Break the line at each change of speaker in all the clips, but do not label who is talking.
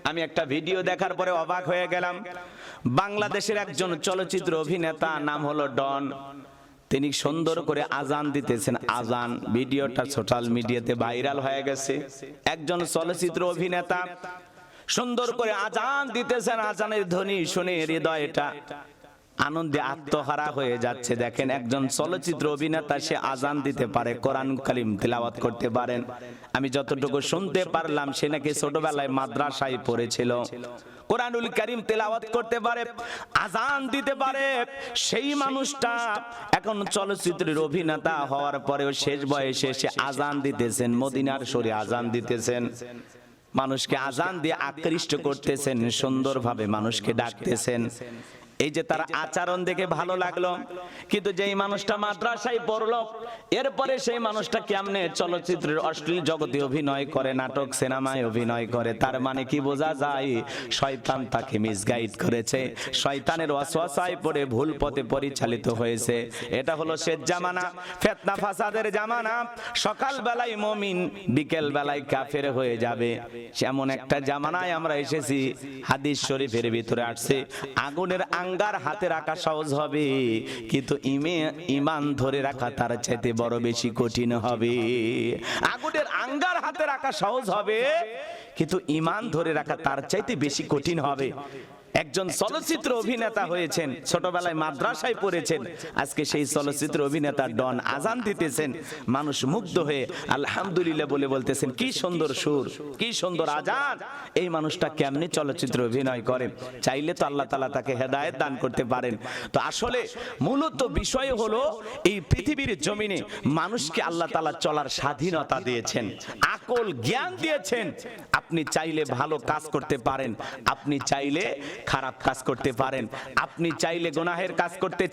আমি একটা ভিডিও দেখার পরে অবাক হয়ে গেলাম। বাংলাদেশের একজন চলচ্চিত্র অভিনেতা, নাম হলো ডন। তিনি সুন্দর করে আজান দিতেছেন। আজান ভিডিওটা সোশ্যাল মিডিয়াতে ভাইরাল হয়ে গেছে। একজন চলচ্চিত্র অভিনেতা সুন্দর করে আজান দিতেছেন। আজানের ধ্বনি শুনে হৃদয়টা আনন্দে আত্মহারা হয়ে যাচ্ছে। দেখেন, একজন চলচ্চিত্র অভিনেতা, সে আজান দিতে পারে, কোরআন কারীম তিলাওয়াত করতে পারেন। আমি যতটুকু শুনতে পারলাম, সে নাকি ছোটবেলায় মাদ্রাসায় পড়েছিল, কোরআনুল কারীম তেলাওয়াত করতে পারে, আজান দিতে পারে। সেই মানুষটা এখন চলচ্চিত্রের অভিনেতা হওয়ার পরেও শেষ বয়সে সে আজান দিতেছেন, মদিনার শরীফে আজান দিতেছেন, মানুষকে আজান দিয়ে আকৃষ্ট করতেছেন, সুন্দরভাবে মানুষকে ডাকতেছেন। এই যে তার আচরণ দেখে ভালো লাগলো। কিন্তু যেই মানুষটা মাদ্রাসায় পড়লো, এরপরে সেই মানুষটা কেমনে চলচ্চিত্রের অশ্লীল জগতে অভিনয় করে, নাটক সিনেমায় অভিনয় করে, তার মানে কি বোঝা যায়? শয়তান তাকে মিসগাইড করেছে, শয়তানের ওয়াসওয়াসায় পড়ে ভুল পথে পরিচালিত হয়েছে। এটা হলো শেষ জামানা, ফিতনা ফাসাদের জামানা। সকাল বেলায় মুমিন, বিকেল বেলায় কাফের হয়ে যাবে, এমন একটা জামানায় আমরা এসেছি। হাদিস শরীফের ভিতরে আসছে, আগুনের আঙ্গার হাতে রাখা সহজ হবে, কিন্তু ঈমান ধরে রাখা তার চাইতে বড় বেশি কঠিন হবে। আগুনের আঙ্গার হাতে রাখা সহজ হবে, কিন্তু ঈমান ধরে রাখা তার চাইতে বেশি কঠিন হবে। একজন চলচ্চিত্র অভিনেতা হয়েছেন, ছোটবেলায় মাদ্রাসায় পড়েছেন, আজকে সেই চলচ্চিত্র অভিনেতা ডন আজান দিতেছেন, মানুষ মুগ্ধ হয়ে আলহামদুলিল্লাহ বলে বলতেছেন, কি সুন্দর সুর, কি সুন্দর আজান। এই মানুষটা কেমনে চলচ্চিত্র অভিনয় করে? চাইলে তো আল্লাহ তাআলা তাকে হেদায়েত দান করতে পারেন। তো আসলে মূলত বিষয় হলো, এই পৃথিবীর জমিনে মানুষকে আল্লাহ তাআলা চলার স্বাধীনতা দিয়েছেন, আকল জ্ঞান দিয়েছেন। আপনি চাইলে ভালো কাজ করতে পারেন, আপনি চাইলে খারাপ কাজ করতে পারেন, আপনি চাইলে গুনাহের কাজ করতে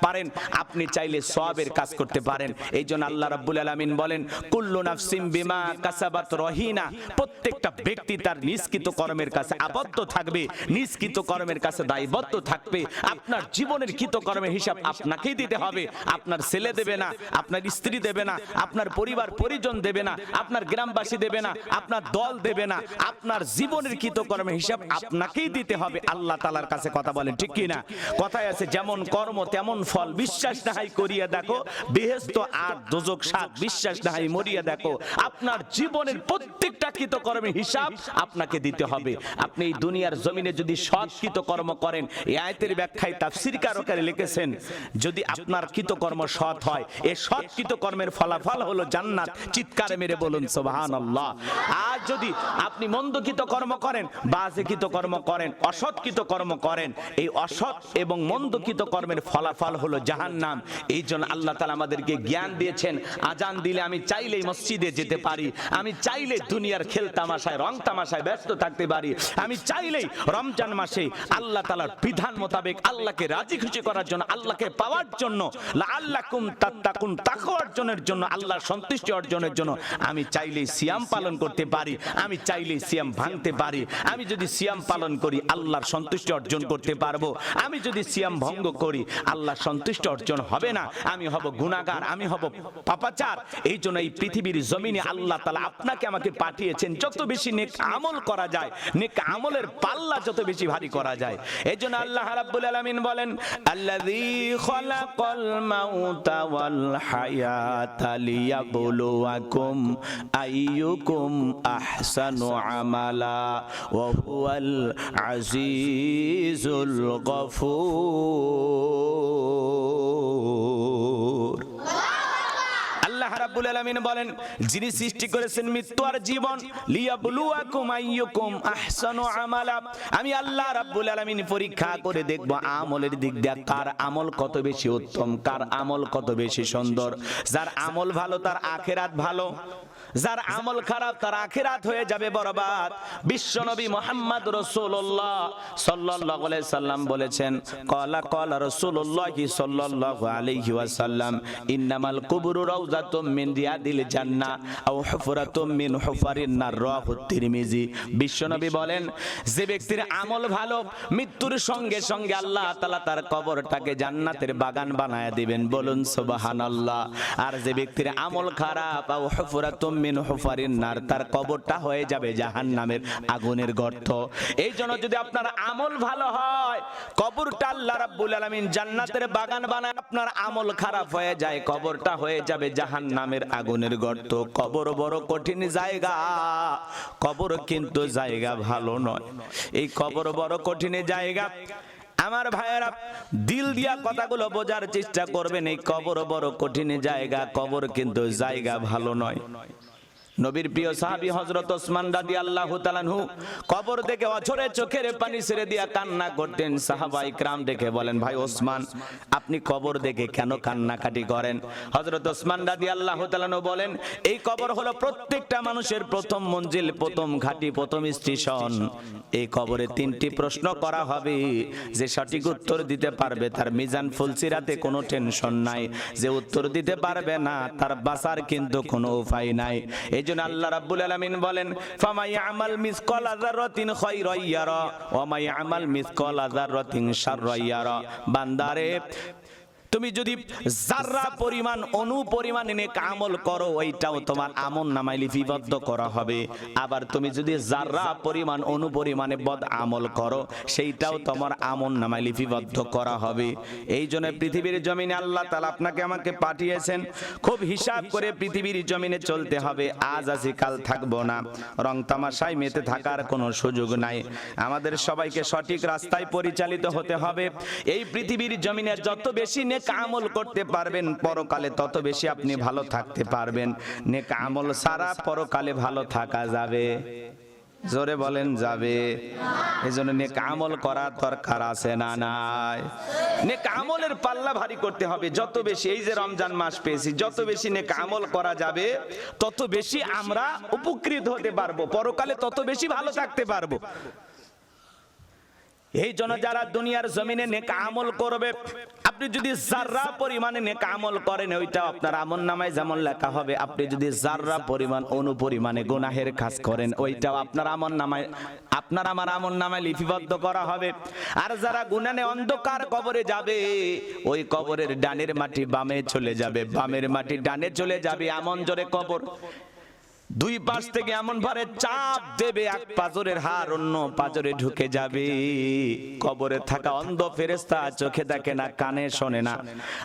পারেন, আপনি চাইলে সওয়াবের কাজ করতে পারেন। এই জন্য আল্লাহ রাব্বুল আলামিন বলেন, কুল্লু নাফসিন বিমা কাসাবাত রহিনা। প্রত্যেকটা ব্যক্তি তার নিষ্কৃত কর্মের কাছে আবদ্ধ থাকবে, নিষ্কৃত কর্মের কাছে দায়বদ্ধ থাকবে। আপনার জীবনের কৃত কর্মের হিসাব আপনাকেই দিতে হবে। আপনার ছেলে দেবে না, আপনার স্ত্রী দেবে না, আপনার পরিবার পরিজন দেবে না, আপনার গ্রামবাসী দেবে না, আপনার দল দেবে না। আপনার জীবনের কৃত কর্মের হিসাব আপনাকেই দিতে হবে আল্লাহ তাআলার কাছে। কথা বলেন ঠিক কি না? কথায় আছে, যেমন কর্ম তেমন ফল, বিশ্বাস না হয় করিয়া দেখো, বেহেশত আর দোজখ সাত, বিশ্বাস না হয় মরিয়া দেখো। আপনার জীবনের প্রত্যেকটা কৃত কর্মের হিসাব আপনাকে দিতে হবে। আপনি এই দুনিয়ার জমিনে যদি সৎ কৃত কর্ম করেন, এই আয়াতের ব্যাখ্যায় তাফসীরকারকেরা লিখেছেন, যদি আপনার কৃত কর্ম সৎ হয়, এই সৎ কৃত কর্মের ফলাফল হলো জান্নাত। চিৎকার মেরে বলুন সুবহানাল্লাহ। আর যদি আপনি মন্দকৃত কর্ম করেন, বাজেকৃত কর্ম করেন, অসৎকৃত কর্ম করেন, এই অসৎ এবং মন্দকৃত কর্মের ফলাফল হলো জাহান্নাম। এই জন্য আল্লাহ তাআলা আমাদেরকে জ্ঞান দিয়েছেন। আজান দিলে আমি চাইলেই মসজিদে যেতে পারি, আমি চাইলে দুনিয়ার খেল তামাশায় রং তামাশায় ব্যস্ত থাকতে পারি, আমি চাইলেই রমজান মাসে আল্লাহ তাআলার বিধান মোতাবেক আল্লাহকে রাজি খুশি করার জন্য, আল্লাহকে পাওয়ার জন্য, লাআল্লাকুম তাত্তাকুন, তাকওয়া অর্জনের জন্য, আল্লাহর সন্তুষ্টি অর্জনের জন্য আমি চাইলেই সিয়াম পালন করতে পারি, আমি চাইলেই সিয়াম ভাঙতে পারি। আমি যদি সিয়াম পালন করি আল্লাহর সন্তুষ্টি অর্জন করতে পারবো, আমি যদি সিয়াম ভঙ্গ করি আল্লাহর সন্তুষ্টি অর্জন হবে না, আমি হব গুনাহগার, আমি হব পাপাচার। এই জন্য এই পৃথিবীর জমিনে আল্লাহ তাআলা আপনাকে আমাকে পাঠিয়েছেন যত বেশি নেক আমল করা যায়, নেক আমলের পাল্লা যত বেশি ভারী করা যায়। এই জন্য আল্লাহ রাব্বুল আলামিন বলেন, আল্লাযী খালাকাল মাউতা ওয়াল হায়াতা লিয়াবলুয়াকুম আইয়ুকুম আহসানু আমালা ওয়া হুয়াল আজিজুল গফুর। আল্লাহ রাব্বুল আলামিন বলেন, যিনি সৃষ্টি করেছেন মৃত্যু আর জীবন, লিয়াবলুয়াকুম আইয়ুকুম আহসানু আমালা। আমি আল্লাহ রাব্বুল আলামিন পরীক্ষা করে দেখব আমলের দিক দিয়ে কার আমল কত বেশি উত্তম, কার আমল কত বেশি সুন্দর। যার আমল ভালো তার আখিরাত ভালো, যার আমল খারাপ তার আখিরাত হয়ে যাবে বরবাদ। বিশ্বনবী মুহাম্মদ রাসূলুল্লাহ সাল্লাল্লাহু আলাইহি সাল্লাম বলেছেন, ক্বালা রাসূলুল্লাহ সাল্লাল্লাহু আলাইহি ওয়াসাল্লাম, ইন্নামাল কুবুরু রাউযাতুম মিন রিয়াদিল জান্নাহ আও হুফরাতুম মিন হুফারিন নার, রাওয়াহু তিরমিজি। বিশ্বনবী বলেন, যে ব্যক্তির আমল ভালো, মৃত্যুর সঙ্গে সঙ্গে আল্লাহ তাআলা তার কবরটাকে জান্নাতের বাগান বানায়া দিবেন। বলুন সুবহানাল্লাহ। আর যে ব্যক্তির আমল খারাপ, আও হুফরাতুম মিন হুফারিন নার, তার কবরটা হয়ে যাবে জাহান্নামের আগুনের গর্ত। এই জন্য যদি আপনার আমল ভালো হয়, কবরটা আল্লাহ রাব্বুল আলামিন জান্নাতের বাগান বানায়। আপনার আমল খারাপ হয়ে যায়, কবরটা হয়ে যাবে জাহান্নামের আগুনের গর্ত। কবর বড় কঠিন জায়গা, কবর কিন্তু জায়গা ভালো নয়। এই কবর বড় কঠিন জায়গা। আমার ভাইয়েরা, দিল দিয়া কথাগুলো বোঝার চেষ্টা করবেন। এই কবর বড় কঠিন জায়গা, কবর কিন্তু জায়গা ভালো নয়। নবীর প্রিয় সাহাবী হযরত ওসমান রাদিয়াল্লাহু তাআলা আনহু কবর দেখে অঝরে চোখের পানি ছেড়ে দিয়া কান্না করতেন। সাহাবায়ে কিরাম দেখে বলেন, ভাই ওসমান, আপনি কবর দেখে কেন কান্নাকাটি করেন? হযরত ওসমান রাদিয়াল্লাহু তাআলা আনহু বলেন, এই কবর হলো প্রত্যেকটা মানুষের প্রথম মঞ্জিল, প্রথম ঘাঁটি, প্রথম স্টেশন। এই কবরে তিনটি প্রশ্ন করা হবে, যে সঠিক উত্তর দিতে পারবে তার মিজান ফুলসিরাতে কোনো টেনশন নাই, যে উত্তর দিতে পারবে না তার বাঁচার কিন্তু কোনো উপায় নাই। এই জন্য আল্লাহ রাব্বুল আলামিন বলেন, ফামা ইয়ামাল মিসকালা যাররাতিন খায়রান ইয়ারা ওয়া মা ইয়ামাল মিসকালা যাররাতিন শাররান ইয়ারা। বান্দারে, তুমি যদি যাররা পরিমাণ, অণু পরিমাণ নেক আমল করো, ওইটাও তোমার আমল নামায় লিপিবদ্ধ করা হবে। আবার তুমি যদি যাররা পরিমাণ, অণু পরিমাণে বদ আমল করো, সেইটাও তোমার আমল নামায় লিপিবদ্ধ করা হবে। এই জন্য পৃথিবীর জমিনে আল্লাহ তাআলা আপনাকে আমাকে পাঠিয়েছেন, খুব হিসাব করে পৃথিবীর জমিনে চলতে হবে। আজ আছি কাল থাকবো না, রং তামাশায় মেতে থাকার কোনো সুযোগ নাই। আমাদের সবাইকে সঠিক রাস্তায় পরিচালিত হতে হবে। এই পৃথিবীর জমিনে যত বেশি নেক আমল করতে পারবেন, পরকালে তত বেশি আপনি ভালো থাকতে পারবেন। নেক আমল ছাড়া পরকালে ভালো থাকা যাবে? জোরে বলেন, যাবে? এজন্য নেক আমল করার দরকার আছে না নাই? নেক আমলের পাল্লা ভারী করতে হবে যত বেশি। এই যে রমজান মাস পেয়েছি, যত বেশি নেক আমল করা যাবে তত বেশি আমরা উপকৃত হতে পারবো, পরকালে তত বেশি ভালো থাকতে পারবো। এই জন্য যারা দুনিয়ার জমিনে নেক আমল করবে, আপনি যদি যাররা পরিমাণে নেক আমল করেন, ওইটা আপনার আমলনামায় যেমন লেখা হবে। আপনি যদি যাররা পরিমাণ, অণু পরিমাণে গুনাহের কাজ করেন, ওইটাও আপনার আমলনামায়, আপনার আমার আমলনামায় লিপিবদ্ধ করা হবে। আর যারা গুনাহে অন্ধকার কবরে যাবে, ওই কবরের ডানের মাটি বামে চলে যাবে, বামের মাটি ডানে চলে যাবে। এমন জোরে কবর, দুই পাশ থেকে এমন ভাবে চাপ দেবে, এক পাজরের হাড় অন্য পাজরে ঢুকে যাবে। কবরে থাকা অন্ধ ফেরেশতা চোখে দেখে না, কানে শোনে না,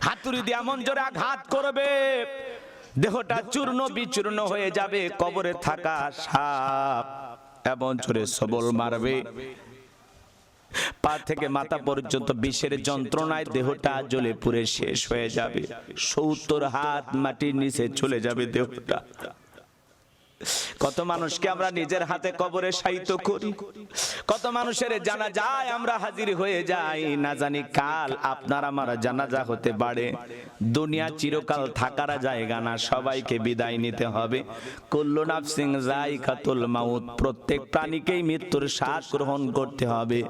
হাতুড়ি দিয়ে এমন জোরে আঘাত করবে, দেহটা চূর্ণ বিচূর্ণ হয়ে যাবে। কবরে থাকা সাপ এমন জোরে সবল মারবে, পা থেকে মাথা পর্যন্ত বিষের যন্ত্রণায় দেহটা জ্বলে পুড়ে শেষ হয়ে যাবে। 70 হাত মাটির নিচে চলে যাবে দেহটা। কত মানুষকে আমরা নিজের হাতে কবরে শায়িত করি, কত মানুষের জানাজায় আমরা হাজির হয়ে যাই। না জানি কাল আপনার আমার জানাজা হতে পারে। দুনিয়া চিরকাল থাকার জায়গা না, সবাইকে বিদায় নিতে হবে। কুল্লু নাফসিন যায়িকাতুল মাউত, প্রত্যেক প্রাণীকেই মৃত্যুর স্বাদ গ্রহণ করতে হবে।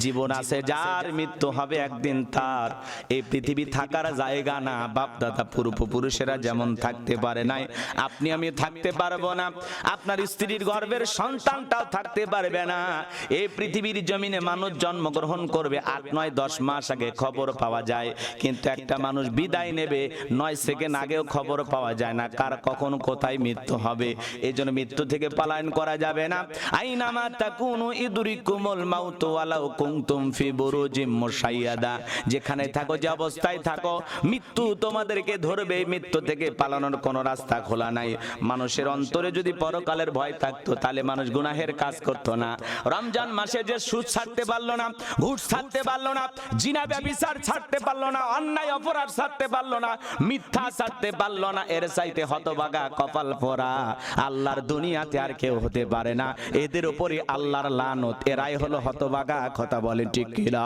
জীবন আছে যার, মৃত্যু হবে একদিন তার। এই পৃথিবী থাকার জায়গা না। বাপ দাদা পূর্বপুরুষেরা যেমন থাকতে পারে নাই, আপনি আমি থাকতে পারবো না। আপনার স্ত্রীর গর্ভের সন্তানটাও থাকতে পারবে না। এই পৃথিবীর জমিনে মানুষ জন্মগ্রহণ করবে 8, 9, 10 মাস আগে খবর পাওয়া যায়, কিন্তু একটা মানুষ বিদায় নেবে 9 সেকেন্ড আগেও খবর পাওয়া যায় না কার কখন কোথায় মৃত্যু হবে। এই জন্য মৃত্যু থেকে পলায়ন করা যাবে না। আইনামা তাকুনু ইদরিকুমুল মাউতু ওয়ালাউ কুনতুম ফি বুরুজিম মুশাইয়াদা, যেখানে থাকো, যে অবস্থায় থাকো, মৃত্যু তোমাদেরকে ধরবে। মৃত্যু থেকে পালানোর কোনো রাস্তা খোলা নাই। মানুষের অন্তরে যদি পরকালের ভয় থাকতো, তাহলে মানুষ গুনাহের কাজ করতো না। রমজান মাসে যে সুদ ছাড়তে পারলো না, ঘুষ ছাড়তে পারলো না, জিনা ব্যভিচার ছাড়তে পারলো না, অন্যায় অপরাধ ছাড়তে পারলো না, মিথ্যা ছাড়তে পারলো না, এর চাইতে হতভাগা কপাল পোড়া আল্লাহর দুনিয়াতে আর কেউ হতে পারে না। এদের উপরে আল্লাহর লানত, এরাই হলো হতভাগা। কথা বলে ঠিক কিনা?